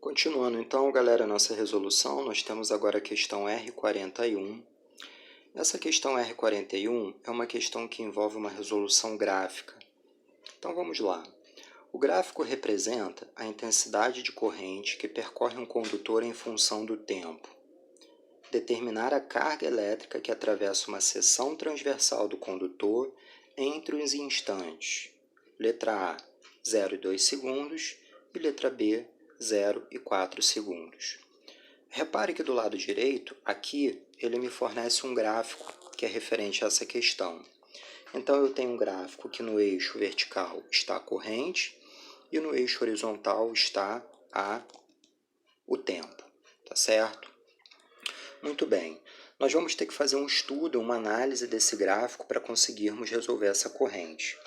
Continuando então, galera, a nossa resolução, nós temos agora a questão R41. Essa questão R41 é uma questão que envolve uma resolução gráfica. Então vamos lá. O gráfico representa a intensidade de corrente que percorre um condutor em função do tempo. Determinar a carga elétrica que atravessa uma seção transversal do condutor entre os instantes. Letra A, 0 e 2 segundos, e letra B, 0 e 4 segundos. Repare que do lado direito, aqui, ele me fornece um gráfico que é referente a essa questão. Então, eu tenho um gráfico que no eixo vertical está a corrente e no eixo horizontal está o tempo, tá certo? Muito bem, nós vamos ter que fazer um estudo, uma análise desse gráfico para conseguirmos resolver essa corrente.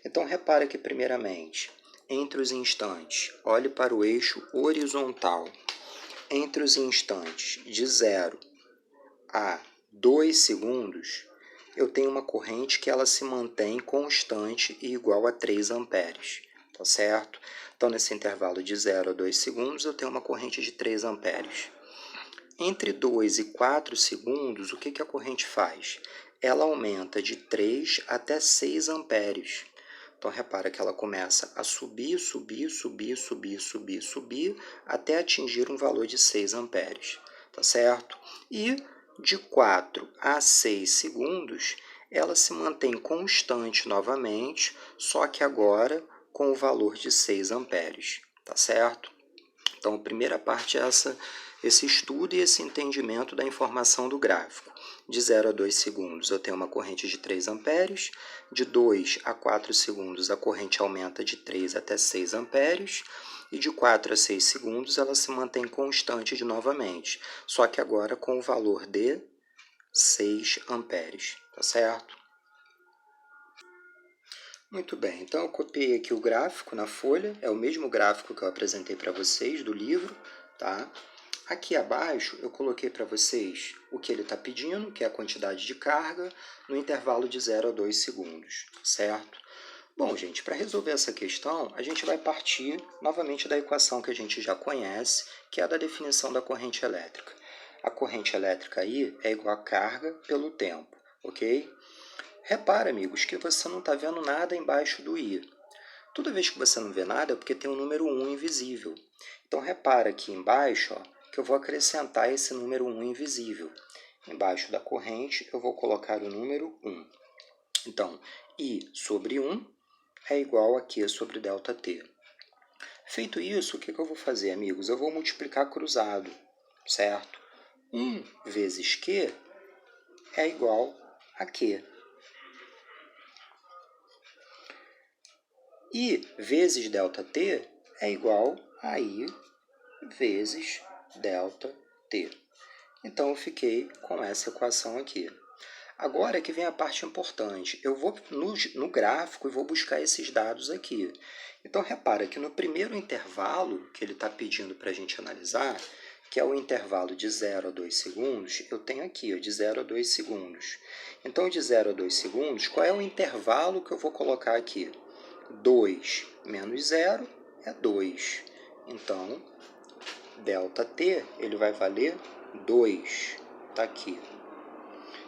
Então, repara que, primeiramente, entre os instantes, olhe para o eixo horizontal. Entre os instantes de 0 a 2 segundos, eu tenho uma corrente que ela se mantém constante e igual a 3 amperes, tá certo? Então, nesse intervalo de 0 a 2 segundos, eu tenho uma corrente de 3 amperes. Entre 2 e 4 segundos, o que a corrente faz? Ela aumenta de 3 até 6 amperes. Então, repara que ela começa a subir, até atingir um valor de 6 amperes, tá certo? E de 4 a 6 segundos, ela se mantém constante novamente, só que agora com o valor de 6 amperes, tá certo? Então, a primeira parte é esse estudo e esse entendimento da informação do gráfico. De 0 a 2 segundos, eu tenho uma corrente de 3 amperes. De 2 a 4 segundos, a corrente aumenta de 3 até 6 amperes. E de 4 a 6 segundos, ela se mantém constante novamente, só que agora com o valor de 6 amperes, tá certo? Muito bem, então eu copiei aqui o gráfico na folha, é o mesmo gráfico que eu apresentei para vocês do livro, tá? Aqui abaixo eu coloquei para vocês o que ele está pedindo, que é a quantidade de carga, no intervalo de 0 a 2 segundos, certo? Bom, gente, para resolver essa questão, a gente vai partir novamente da equação que a gente já conhece, que é a da definição da corrente elétrica. A corrente elétrica aí é igual a carga pelo tempo, ok? Repara, amigos, que você não está vendo nada embaixo do I. Toda vez que você não vê nada é porque tem um número 1 invisível. Então, repara aqui embaixo, ó, que eu vou acrescentar esse número 1 invisível. Embaixo da corrente, eu vou colocar o número 1. Então, I sobre 1 é igual a Q sobre ΔT. Feito isso, o que eu vou fazer, amigos? Eu vou multiplicar cruzado, certo? 1 vezes Q é igual a Q. I vezes ΔT é igual a I vezes ΔT. Então, eu fiquei com essa equação aqui. Agora que vem a parte importante. Eu vou no gráfico e vou buscar esses dados aqui. Então, repara que no primeiro intervalo que ele está pedindo para a gente analisar, que é o intervalo de 0 a 2 segundos, eu tenho aqui, ó, de 0 a 2 segundos. Então, de 0 a 2 segundos, qual é o intervalo que eu vou colocar aqui? 2 menos 0 é 2. Então, ΔT ele vai valer 2. Está aqui.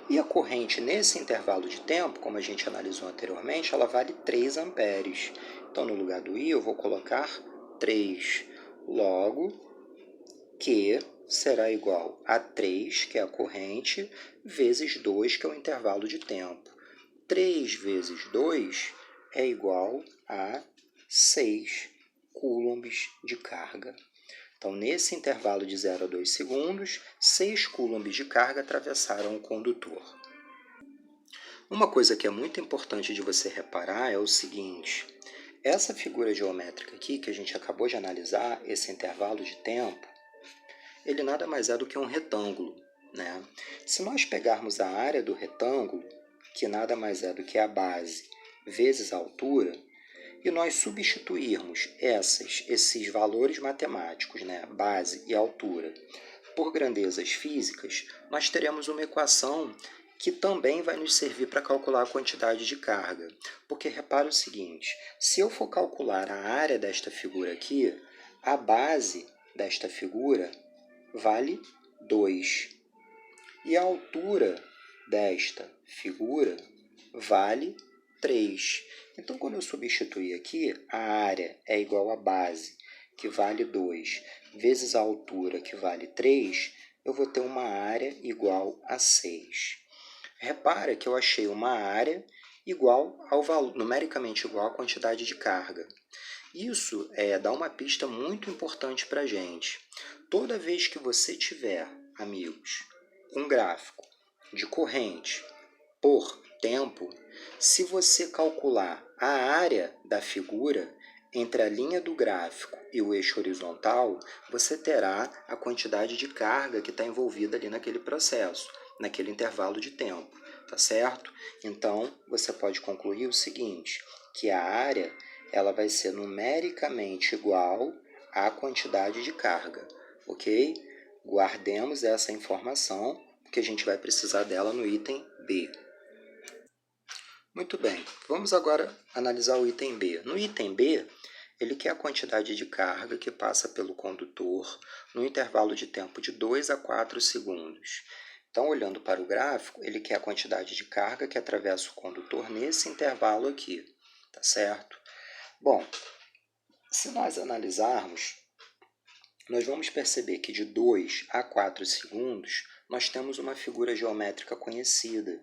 E a corrente nesse intervalo de tempo, como a gente analisou anteriormente, ela vale 3 amperes. Então, no lugar do I, eu vou colocar 3. Logo, Q será igual a 3, que é a corrente, vezes 2, que é o intervalo de tempo. 3 vezes 2 é igual a 6 coulombs de carga. Então, nesse intervalo de 0 a 2 segundos, 6 coulombs de carga atravessaram o condutor. Uma coisa que é muito importante de você reparar é o seguinte: essa figura geométrica aqui, que a gente acabou de analisar, esse intervalo de tempo, ele nada mais é do que um retângulo, né? Se nós pegarmos a área do retângulo, que nada mais é do que a base vezes a altura, e nós substituirmos esses valores matemáticos, né, base e altura, por grandezas físicas, nós teremos uma equação que também vai nos servir para calcular a quantidade de carga. Porque repara o seguinte: se eu for calcular a área desta figura aqui, a base desta figura vale 2. E a altura desta figura vale 3. Então, quando eu substituir aqui, a área é igual à base, que vale 2, vezes a altura, que vale 3, eu vou ter uma área igual a 6. Repara que eu achei uma área igual ao valor, numericamente igual à quantidade de carga. Isso dá uma pista muito importante para a gente. Toda vez que você tiver, amigos, um gráfico de corrente por tempo, se você calcular a área da figura entre a linha do gráfico e o eixo horizontal, você terá a quantidade de carga que está envolvida ali naquele processo, naquele intervalo de tempo, tá certo? Então, você pode concluir o seguinte, que a área ela vai ser numericamente igual à quantidade de carga, ok? Guardemos essa informação, porque a gente vai precisar dela no item B. Muito bem, vamos agora analisar o item B. No item B, ele quer a quantidade de carga que passa pelo condutor no intervalo de tempo de 2 a 4 segundos. Então, olhando para o gráfico, ele quer a quantidade de carga que atravessa o condutor nesse intervalo aqui, tá certo? Bom, se nós analisarmos, nós vamos perceber que de 2 a 4 segundos, nós temos uma figura geométrica conhecida.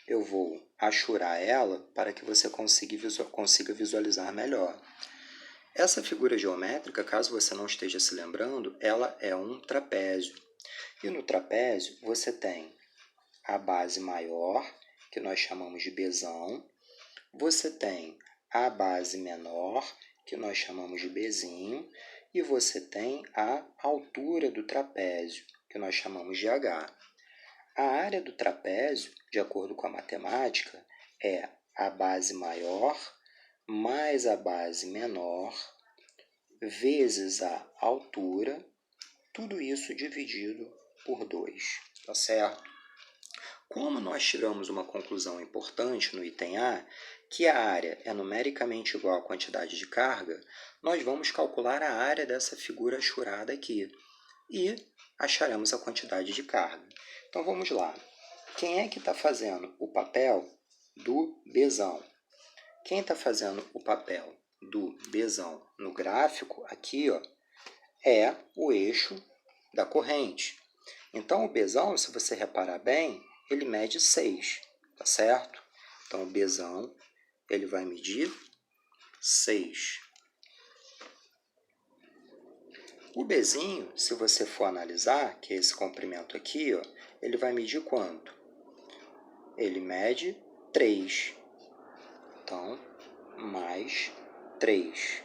Eu vou achurar ela para que você consiga visualizar melhor. Essa figura geométrica, caso você não esteja se lembrando, ela é um trapézio. E no trapézio você tem a base maior, que nós chamamos de Bzão. Você tem a base menor, que nós chamamos de Bzinho. E você tem a altura do trapézio, que nós chamamos de H. A área do trapézio, de acordo com a matemática, é a base maior mais a base menor vezes a altura, tudo isso dividido por 2, tá certo? Como nós tiramos uma conclusão importante no item A, que a área é numericamente igual à quantidade de carga, nós vamos calcular a área dessa figura achurada aqui e acharemos a quantidade de carga. Então, vamos lá. Quem é que está fazendo o papel do Bzão? Quem está fazendo o papel do Bzão no gráfico, aqui, ó, é o eixo da corrente. Então, o Bzão, se você reparar bem, ele mede 6, tá certo? Então, o Bzão, ele vai medir 6. O Bzinho, se você for analisar, que é esse comprimento aqui, ó, ele vai medir quanto? Ele mede 3. Então, mais 3.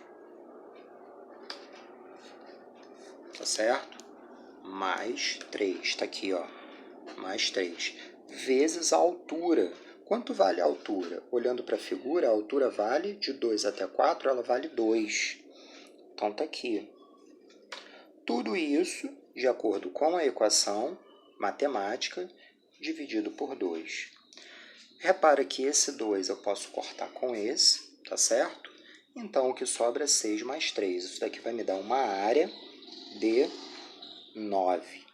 Tá certo? Mais 3. Está aqui, ó. Mais 3. Vezes a altura. Quanto vale a altura? Olhando para a figura, a altura vale de 2 até 4, ela vale 2. Então, está aqui. Tudo isso de acordo com a equação matemática dividido por 2. Repara que esse 2 eu posso cortar com esse, tá certo? Então, o que sobra é 6 mais 3. Isso daqui vai me dar uma área de 9.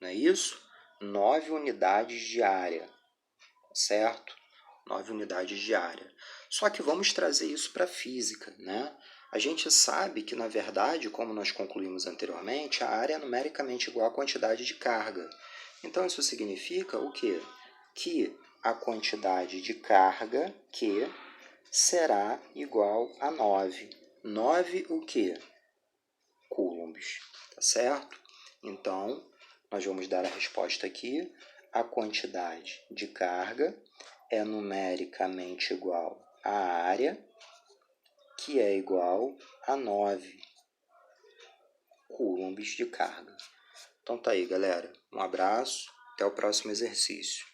Não é isso? 9 unidades de área, certo? 9 unidades de área. Só que vamos trazer isso para a física, né? A gente sabe que, na verdade, como nós concluímos anteriormente, a área é numericamente igual à quantidade de carga. Então, isso significa o quê? Que a quantidade de carga Q será igual a 9. 9 o quê? Coulombs, tá certo? Então, nós vamos dar a resposta aqui. A quantidade de carga é numericamente igual à área, que é igual a 9 coulombs de carga. Então tá aí, galera. Um abraço, até o próximo exercício.